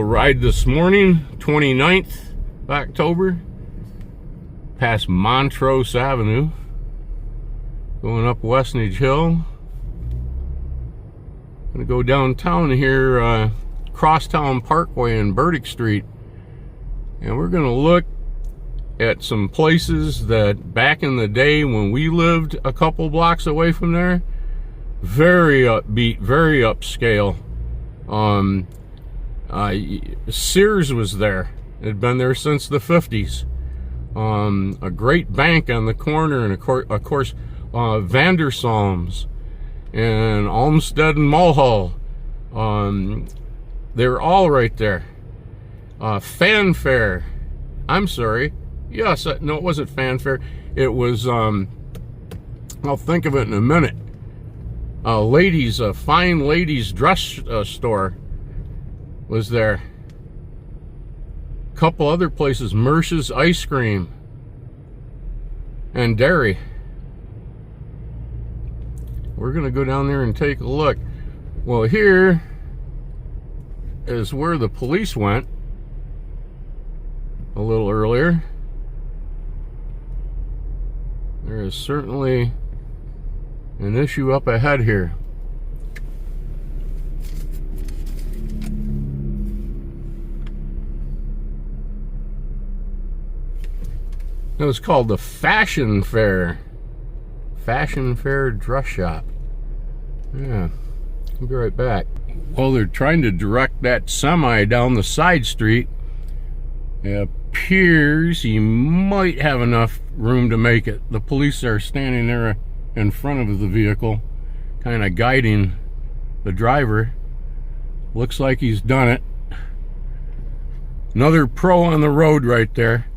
ride this morning, 29th of October, past Montrose Avenue, going up Westnedge Hill. Gonna go downtown here, Crosstown Parkway and Burdick Street, and we're gonna look at some places that back in the day when we lived a couple blocks away from there, very upbeat, very upscale. Sears was there. It had been there since the 50s. A great bank on the corner, and of course Vandersalms and Olmsted and Mulhall. They're all right there. Fanfare. I'm sorry. Yes, no, it wasn't Fanfare. It was, I'll think of it in a minute. A fine ladies dress store was there. Couple other places, Mersh's Ice Cream and Dairy. We're gonna go down there and take a look. Well, here is where the police went a little earlier. There is certainly an issue up ahead here. It was called the Fashion Fair. Fashion Fair Dress Shop. Yeah, I'll be right back. Well, they're trying to direct that semi down the side street. It appears he might have enough room to make it. The police are standing there in front of the vehicle, kind of guiding the driver. Looks like he's done it. Another pro on the road right there.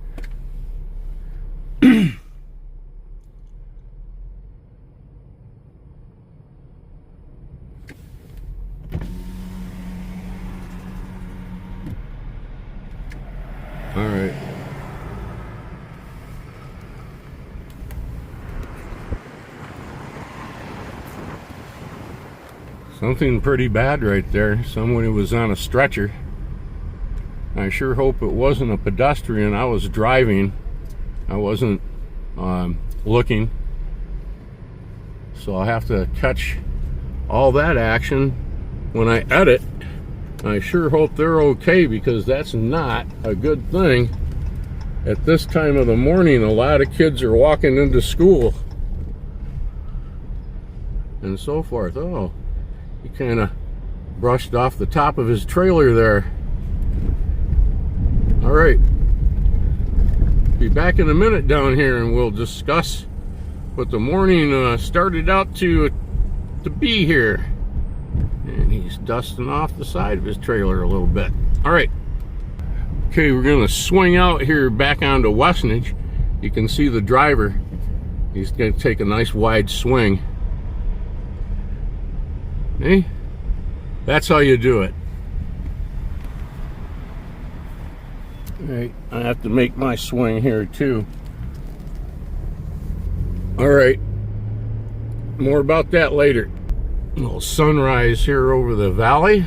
All right. Something pretty bad right there. Somebody was on a stretcher. I sure hope it wasn't a pedestrian. I was driving. I wasn't looking. So I'll have to catch all that action when I edit. I sure hope they're okay, because that's not a good thing. At this time of the morning, a lot of kids are walking into school and so forth. Oh, he kind of brushed off the top of his trailer there. All right. Be back in a minute down here, and we'll discuss what the morning started out to be here. And he's dusting off the side of his trailer a little bit. All right. Okay, we're going to swing out here back onto Westnedge. You can see the driver. He's going to take a nice wide swing. Hey, that's how you do it. All right, I have to make my swing here too. All right, more about that later. A little sunrise here over the valley.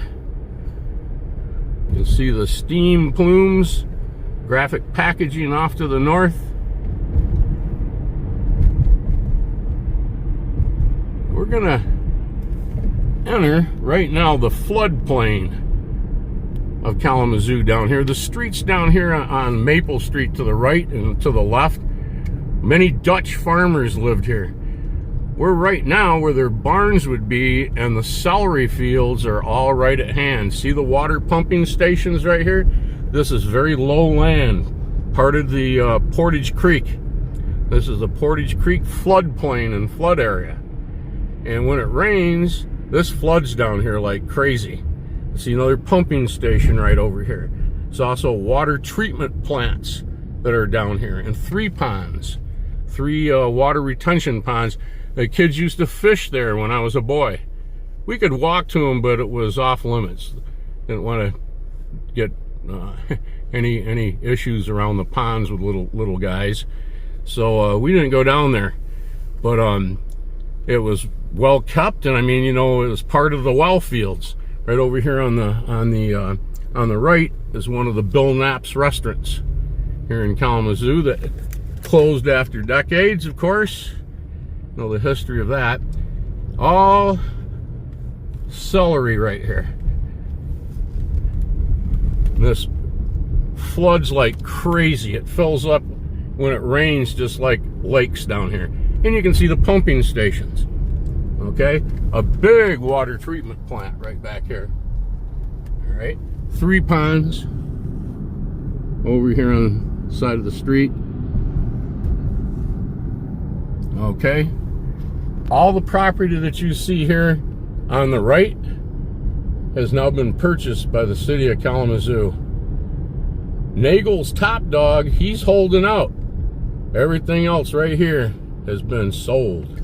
You can see the steam plumes, graphic packaging off to the north. We're gonna enter right now the floodplain of Kalamazoo down here. The streets down here on Maple Street to the right and to the left, many Dutch farmers lived here. We're right now where their barns would be, and the celery fields are all right at hand. See the water pumping stations right here? This is very low land, part of the Portage Creek. This is the Portage Creek floodplain and flood area. And when it rains, this floods down here like crazy. See another pumping station right over here. There's also water treatment plants that are down here, and 3 ponds, 3 water retention ponds. The kids used to fish there when I was a boy. We could walk to them, but it was off limits. Didn't want to get any issues around the ponds with little guys, so we didn't go down there. But it was well kept, and I mean, you know, it was part of the well fields right over here on the on the right is one of the Bill Knapp's restaurants here in Kalamazoo that closed after decades, of course. You know the history of that. All celery right here. This floods like crazy. It fills up when it rains, just like lakes down here. And you can see the pumping stations. Okay, a big water treatment plant right back here. All right, 3 ponds over here on the side of the street. Okay, all the property that you see here on the right has now been purchased by the city of Kalamazoo. Nagel's top dog, he's holding out. Everything else right here has been sold.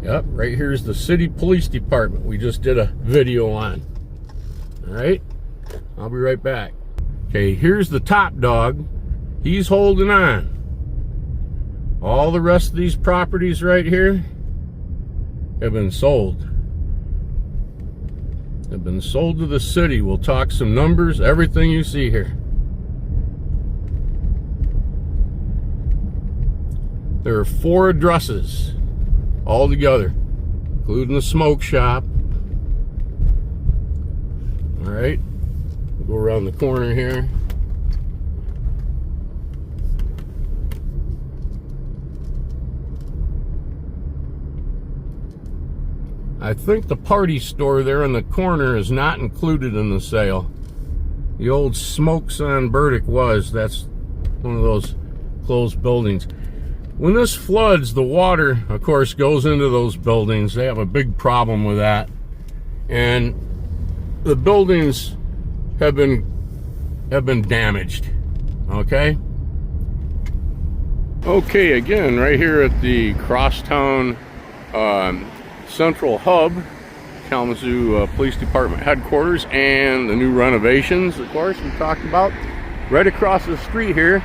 Yep, right here's the city police department we just did a video on. All right, I'll be right back. Okay, here's the top dog. He's holding on. All the rest of these properties right here have been sold. Have been sold to the city. We'll talk some numbers, everything you see here. There are 4 addresses all together, including the smoke shop. All right, we'll go around the corner here. I think the party store there in the corner is not included in the sale. The old Smokes on Burdick was. That's one of those closed buildings. When this floods, the water, of course, goes into those buildings. They have a big problem with that. And the buildings have been damaged. Okay? Okay, again, right here at the Crosstown Central Hub, Kalamazoo Police Department headquarters, and the new renovations, of course, we talked about. Right across the street here,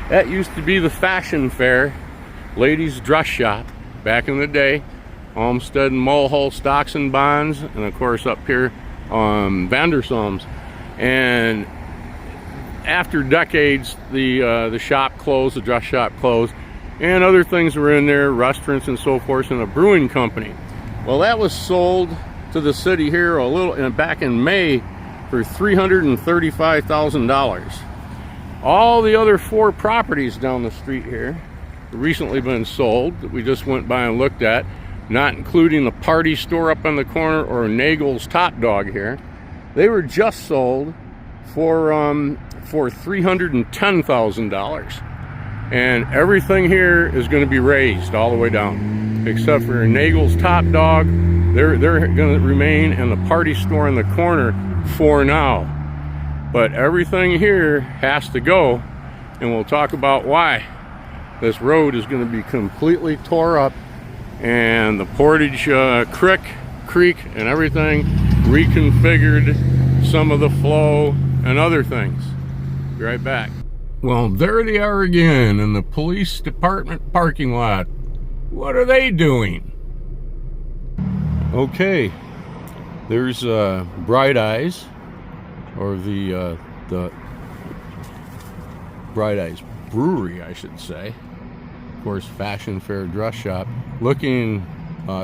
that used to be the Fashion Fair ladies dress shop back in the day. Olmsted and Mulhall Stocks and Bonds, and of course up here Vandersoms. And after decades, the shop closed, the dress shop closed, and other things were in there, restaurants and so forth, and a brewing company. Well, that was sold to the city here back in May for $335,000. All the other 4 properties down the street here recently been sold that we just went by and looked at, not including the party store up on the corner or Nagel's Top Dog here. They were just sold for $310,000. And everything here is going to be raised all the way down, except for Nagel's Top Dog. They're going to remain in the party store in the corner for now. But everything here has to go, and we'll talk about why. This road is going to be completely tore up, and the Portage Creek and everything reconfigured, some of the flow and other things. Be right back. Well, there they are again in the police department parking lot. What are they doing? Okay, there's Bright Eyes, or the Bright Eyes Brewery, I should say. Of course, Fashion Fair dress shop. Looking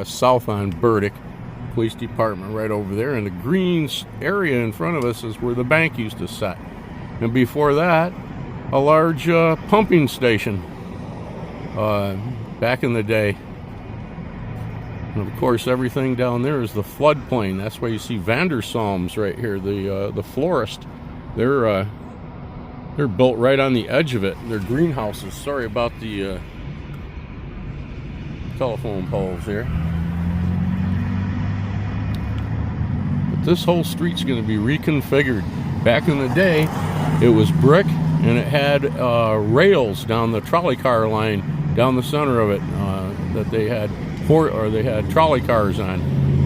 south on Burdick, police department right over there, and the green area in front of us is where the bank used to sit. And before that, a large pumping station back in the day. And of course, everything down there is the floodplain. That's why you see Vandersoms right here, the florist. They're built right on the edge of it. They're greenhouses. Sorry about the telephone poles here. But this whole street's going to be reconfigured. Back in the day, it was brick, and it had rails down the trolley car line down the center of it that they had trolley cars on.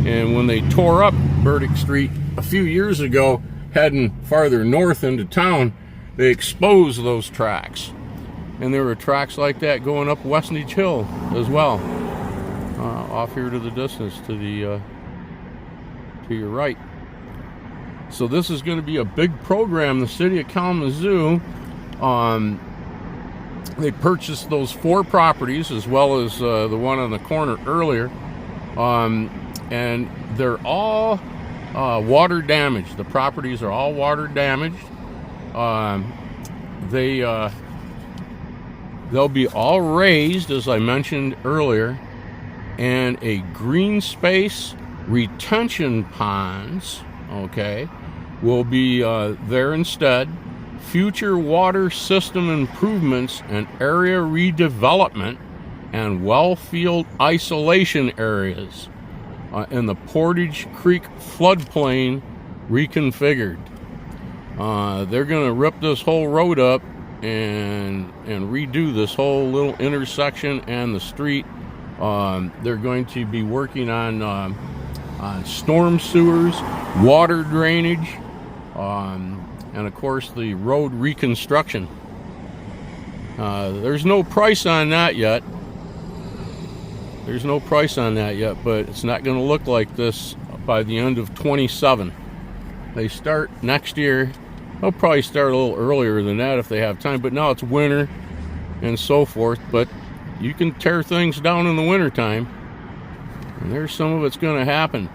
And when they tore up Burdick Street a few years ago, heading farther north into town, they exposed those tracks. And there were tracks like that going up Westnedge Hill as well, off here to the distance, to your right. So this is going to be a big program. The city of Kalamazoo, they purchased those 4 properties as well as the one on the corner earlier, and they're all water damaged. The properties are all water damaged. They'll be all raised, as I mentioned earlier, and a green space retention ponds, okay, will be there instead. Future water system improvements and area redevelopment and well field isolation areas in the Portage Creek floodplain reconfigured. They're going to rip this whole road up and redo this whole little intersection and the street. They're going to be working on storm sewers, water drainage, and of course the road reconstruction. There's no price on that yet. But it's not going to look like this by the end of 27. They start next year. They'll probably start a little earlier than that if they have time, but now it's winter and so forth. But you can tear things down in the wintertime, and there's some of it's going to happen.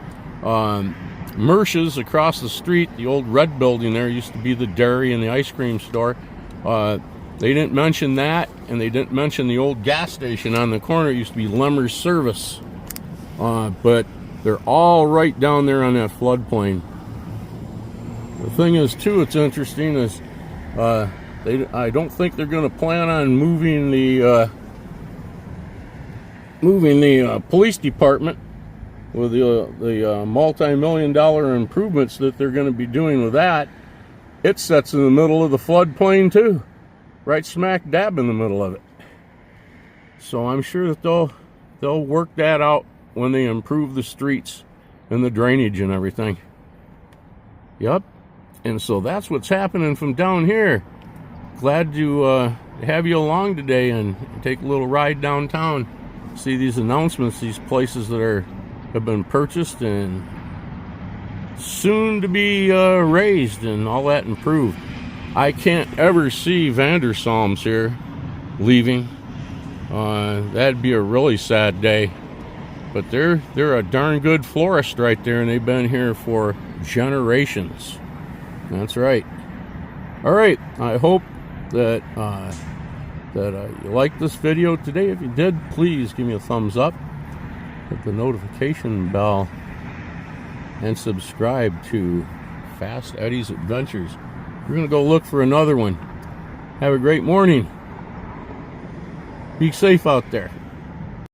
Mersch's across the street, the old red building there, used to be the dairy and the ice cream store. They didn't mention that, and they didn't mention the old gas station on the corner. It used to be Lemmer's Service. But they're all right down there on that floodplain. The thing is, too, it's interesting is I don't think they're going to plan on moving the police department with the multi-million-dollar improvements that they're going to be doing with that. It sits in the middle of the floodplain too, right smack dab in the middle of it. So I'm sure that they'll work that out when they improve the streets and the drainage and everything. Yep. And so that's what's happening from down here. Glad to have you along today and take a little ride downtown. See these announcements, these places that have been purchased and soon to be raised and all that improved. I can't ever see Vandersalms here leaving. That'd be a really sad day. But they're a darn good florist right there, and they've been here for generations. That's right. All right. I hope that you liked this video today. If you did, please give me a thumbs up, hit the notification bell, and subscribe to Fast Eddie's Adventures. We're going to go look for another one. Have a great morning. Be safe out there.